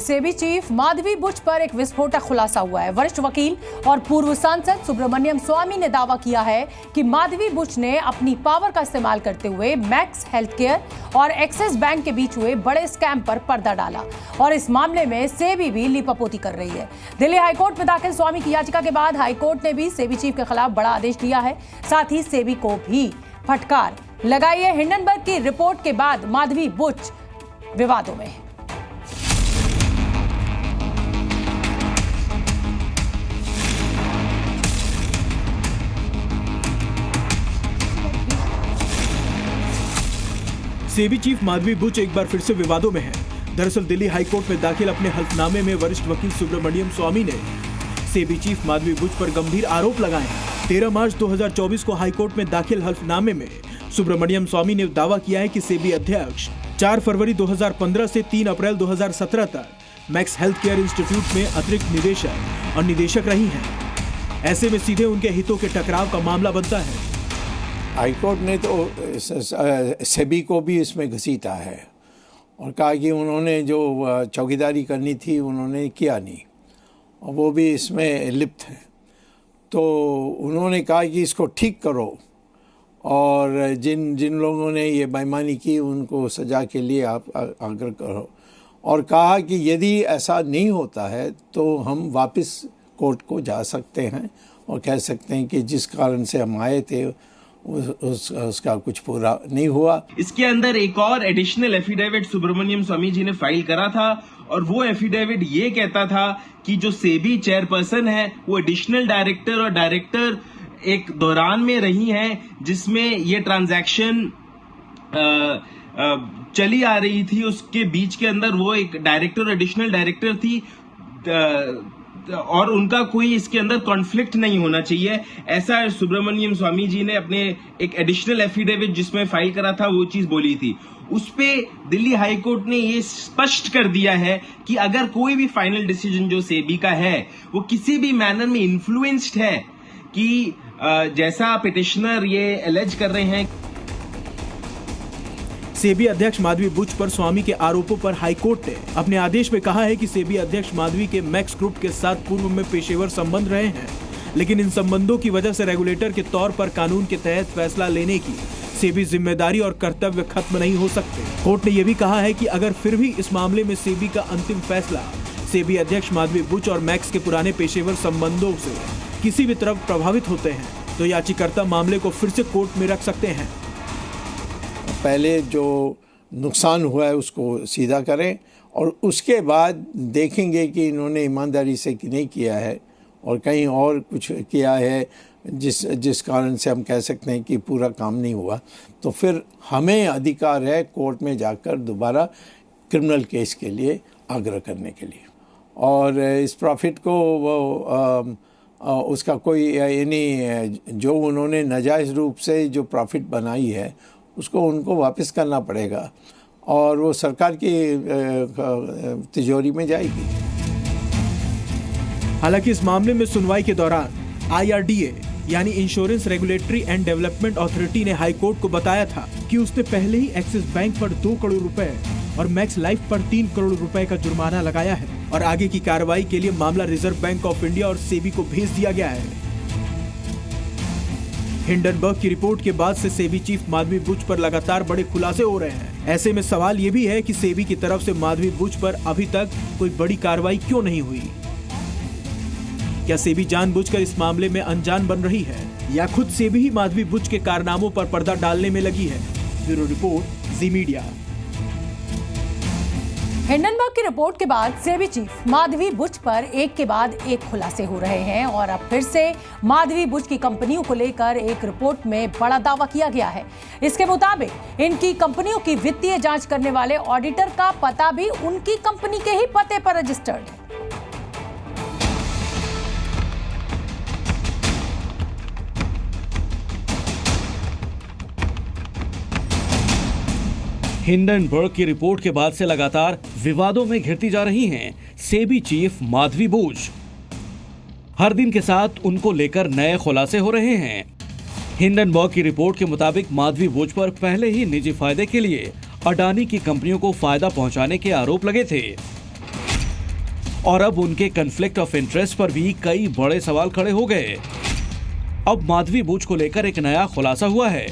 SEBI chief Madhavi Buch पर एक विस्फोटक खुलासा हुआ है। वरिष्ठ वकील और पूर्व सांसद सुब्रमण्यम स्वामी ने दावा किया है कि माधवी बुच ने अपनी पावर का इस्तेमाल करते हुए मैक्स हेल्थकेयर और एक्सिस बैंक के बीच हुए बड़े स्कैम पर पर्दा डाला और इस मामले में सेबी भी लीपापोती कर रही है। दिल्ली हाईकोर्ट में दाखिल स्वामी की याचिका के बाद हाईकोर्ट ने भी सेबी चीफ के खिलाफ बड़ा आदेश दिया है। साथ ही सेबी को भी फटकार लगाई है। हिंडनबर्ग की रिपोर्ट के बाद माधवी बुच विवादों में है। सेबी चीफ माधवी बुच एक बार फिर से विवादों में है। दरअसल दिल्ली हाईकोर्ट में दाखिल अपने हल्फनामे में वरिष्ठ वकील सुब्रमण्यम स्वामी ने सेबी चीफ माधवी बुच पर गंभीर आरोप लगाए। 13 मार्च 2024 को हाईकोर्ट में दाखिल हल्फनामे में सुब्रमण्यम स्वामी ने दावा किया है कि सेबी अध्यक्ष 4 फरवरी 2015 से 3 अप्रैल 2017 तक मैक्स हेल्थ केयर इंस्टीट्यूट में अतिरिक्त निदेशक और निदेशक रही हैं। ऐसे में सीधे उनके हितों के टकराव का मामला बनता है। हाईकोर्ट ने तो सेबी को भी इसमें घसीटा है और कहा कि उन्होंने जो चौकीदारी करनी थी उन्होंने किया नहीं और वो भी इसमें लिप्त है। तो उन्होंने कहा कि इसको ठीक करो और जिन लोगों ने ये बेईमानी की उनको सज़ा के लिए आप आग्रह करो और कहा कि यदि ऐसा नहीं होता है तो हम वापस कोर्ट को जा सकते हैं और कह सकते हैं कि जिस कारण से हम आए थे उसका कुछ पूरा नहीं हुआ। इसके अंदर एक और एडिशनल एफिडेविट सुब्रमण्यम स्वामी जी ने फाइल करा था और वो एफिडेविट ये कहता था कि जो सेबी चेयरपर्सन है वो एडिशनल डायरेक्टर और डायरेक्टर एक दौरान में रही हैं जिसमें ये ट्रांजैक्शन चली आ रही थी। उसके बीच के अंदर वो एक डायरेक्टर एडिशनल डायरेक्टर थी और उनका कोई इसके अंदर कॉन्फ्लिक्ट नहीं होना चाहिए। ऐसा सुब्रमण्यम स्वामी जी ने अपने एक एडिशनल एफिडेविट जिसमें फाइल करा था वो चीज बोली थी। उस पे दिल्ली हाईकोर्ट ने ये स्पष्ट कर दिया है कि अगर कोई भी फाइनल डिसीजन जो सेबी का है वो किसी भी मैनर में इन्फ्लुएंस्ड है कि जैसा पिटिशनर ये एलेज कर रहे हैं। सेबी अध्यक्ष माधवी बुच पर स्वामी के आरोपों पर हाईकोर्ट ने अपने आदेश में कहा है कि सेबी अध्यक्ष माधवी के मैक्स ग्रुप के साथ पूर्व में पेशेवर संबंध रहे हैं, लेकिन इन संबंधों की वजह से रेगुलेटर के तौर पर कानून के तहत फैसला लेने की सेबी जिम्मेदारी और कर्तव्य खत्म नहीं हो सकते। कोर्ट ने यह भी कहा है कि अगर फिर भी इस मामले में सेबी का अंतिम फैसला सेबी अध्यक्ष माधवी बुच और मैक्स के पुराने पेशेवर संबंधों से किसी भी तरफ प्रभावित होते हैं तो याचिकाकर्ता मामले को फिर से कोर्ट में रख सकते हैं। पहले जो नुकसान हुआ है उसको सीधा करें और उसके बाद देखेंगे कि इन्होंने ईमानदारी से नहीं किया है और कहीं और कुछ किया है जिस कारण से हम कह सकते हैं कि पूरा काम नहीं हुआ, तो फिर हमें अधिकार है कोर्ट में जाकर दोबारा क्रिमिनल केस के लिए आग्रह करने के लिए। और इस प्रॉफिट को उसका कोई यानी जो उन्होंने नाजायज़ रूप से जो प्रॉफिट बनाई है उसको उनको वापस करना पड़ेगा और वो सरकार की तिजोरी में जाएगी। हालांकि इस मामले में सुनवाई के दौरान IRDA यानी insurance regulatory and development authority ने हाईकोर्ट को बताया था कि उसने पहले ही एक्सिस बैंक पर 2 करोड़ रुपए और मैक्स लाइफ पर 3 करोड़ रुपए का जुर्माना लगाया है और आगे की कार्रवाई के लिए मामला रिजर्व बैंक ऑफ इंडिया और सेबी को भेज दिया गया है। हिंडनबर्ग की रिपोर्ट के बाद से सेबी चीफ माधवी बुच पर लगातार बड़े खुलासे हो रहे हैं। ऐसे में सवाल ये भी है कि सेबी की तरफ से माधवी बुच पर अभी तक कोई बड़ी कार्रवाई क्यों नहीं हुई? क्या सेबी जानबूझकर इस मामले में अनजान बन रही है या खुद सेबी ही माधवी बुच के कारनामों पर पर्दा डालने में लगी है? ब्यूरो रिपोर्ट, जी मीडिया। हिंडनबर्ग की रिपोर्ट के बाद सेबी चीफ माधवी बुच पर एक के बाद एक खुलासे हो रहे हैं और अब फिर से माधवी बुच की कंपनियों को लेकर एक रिपोर्ट में बड़ा दावा किया गया है। इसके मुताबिक इनकी कंपनियों की वित्तीय जांच करने वाले ऑडिटर का पता भी उनकी कंपनी के ही पते पर रजिस्टर्ड है। हिंडनबर्ग की रिपोर्ट के बाद से लगातार विवादों में घिरती जा रही हैं सेबी चीफ माधवी बुच। हर दिन के साथ उनको लेकर नए खुलासे हो रहे हैं। हिंडनबर्ग की रिपोर्ट के मुताबिक माधवी बुच पर पहले ही निजी फायदे के लिए अडानी की कंपनियों को फायदा पहुंचाने के आरोप लगे थे। और अब उनके कन्फ्लिक्ट ऑफ इंटरेस्ट पर भी कई बड़े सवाल खड़े हो गए। अब माधवी बुच को लेकर एक नया खुलासा हुआ है।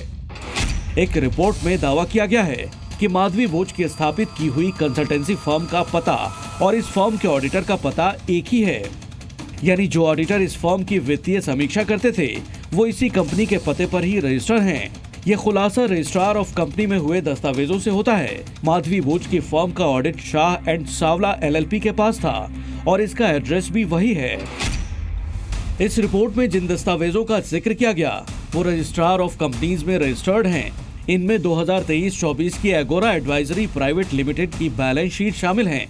एक रिपोर्ट में दावा किया गया है कि माधवी बुच की स्थापित की हुई कंसल्टेंसी फर्म का पता और इस फर्म के ऑडिटर का पता एक ही है। यानी जो ऑडिटर इस फर्म की वित्तीय समीक्षा करते थे वो इसी कंपनी के पते पर ही रजिस्टर हैं। यह खुलासा रजिस्ट्रार ऑफ कंपनी में हुए दस्तावेजों से होता है। माधवी बुच की फर्म का audit Shah and Sawla LLP के पास था और इसका एड्रेस भी वही है। इस रिपोर्ट में जिन दस्तावेजों का जिक्र किया गया वो रजिस्ट्रार ऑफ कंपनीज में रजिस्टर्ड हैं। इनमें 2023-24 की एगोरा एडवाइजरी प्राइवेट लिमिटेड की बैलेंस शीट शामिल है,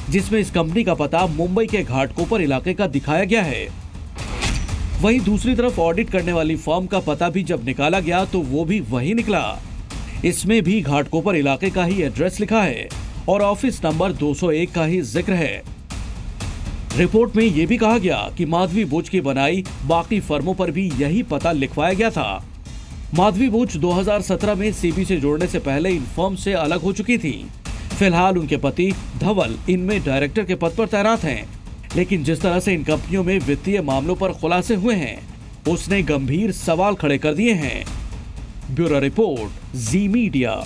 जिसमें इस कंपनी का पता मुंबई के घाटकोपर इलाके का दिखाया गया है। वहीं दूसरी तरफ ऑडिट करने वाली फर्म का पता भी जब निकाला गया तो वो भी वही निकला। इसमें भी घाटकोपर इलाके का ही एड्रेस लिखा है और ऑफिस नंबर 201 का ही जिक्र है। रिपोर्ट में यह भी कहा गया कि माधवी बुच की बनाई बाकी फर्मों पर भी यही पता लिखवाया गया था। माधवी बुच 2017 में सेबी से जोड़ने से पहले इन फर्म से अलग हो चुकी थी। फिलहाल उनके पति धवल इनमें डायरेक्टर के पद पर तैनात हैं, लेकिन जिस तरह से इन कंपनियों में वित्तीय मामलों पर खुलासे हुए हैं उसने गंभीर सवाल खड़े कर दिए हैं। ब्यूरो रिपोर्ट, जी मीडिया।